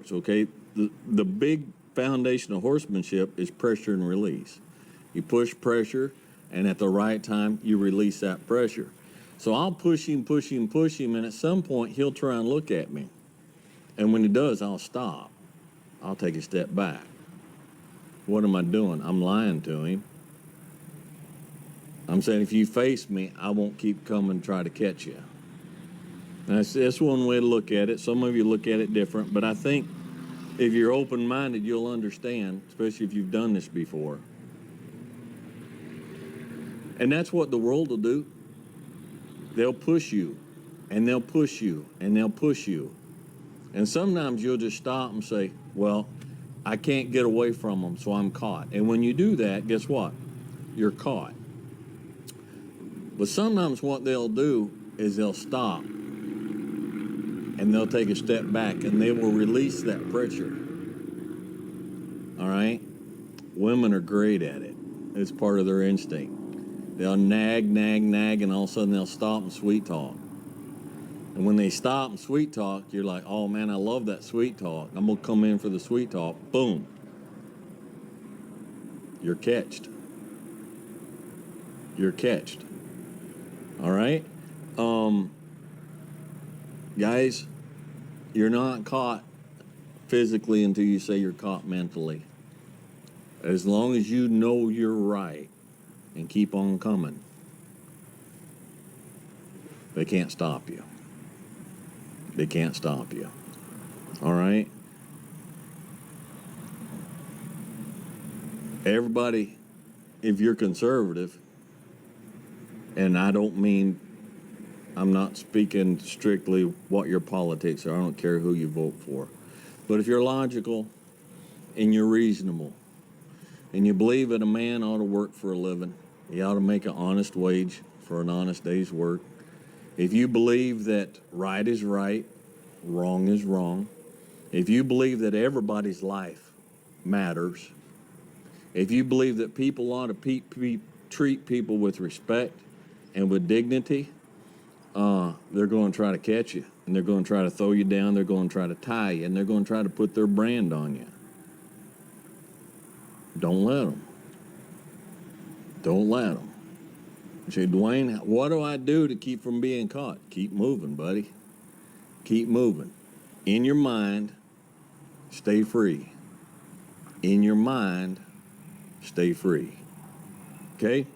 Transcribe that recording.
works, okay? The big foundation of horsemanship is pressure and release. You push pressure, and at the right time, you release that pressure. So I'll push him, and at some point, he'll try and look at me. And when he does, I'll stop. I'll take a step back. What am I doing? I'm lying to him. I'm saying, if you face me, I won't keep coming and try to catch you. That's one way to look at it. Some of you look at it different, but I think if you're open-minded, you'll understand, especially if you've done this before. And that's what the world will do. They'll push you, and they'll push you, and they'll push you. And sometimes you'll just stop and say, well, I can't get away from them, so I'm caught. And when you do that, guess what? You're caught. But sometimes what they'll do is they'll stop, and they'll take a step back, and they will release that pressure. All right? Women are great at it. It's part of their instinct. They'll nag, and all of a sudden they'll stop and sweet talk. And when they stop and sweet talk, you're like, oh man, I love that sweet talk. I'm going to come in for the sweet talk. Boom. You're catched. You're catched. All right? Guys, you're not caught physically until you say you're caught mentally. As long as you know you're right and keep on coming, they can't stop you. They can't stop you. All right? Everybody, if you're conservative, and I don't mean, I'm not speaking strictly what your politics are. I don't care who you vote for. But if you're logical and you're reasonable and you believe that a man ought to work for a living, he ought to make an honest wage for an honest day's work. If you believe that right is right, wrong is wrong, if you believe that everybody's life matters, if you believe that people ought to treat people with respect and with dignity, they're going to try to catch you, and they're going to try to throw you down, they're going to try to tie you, and they're going to try to put their brand on you. Don't let them. Don't let them. You say, Dwayne, what do I do to keep from being caught? Keep moving, buddy. Keep moving. In your mind, stay free. In your mind, stay free. Okay?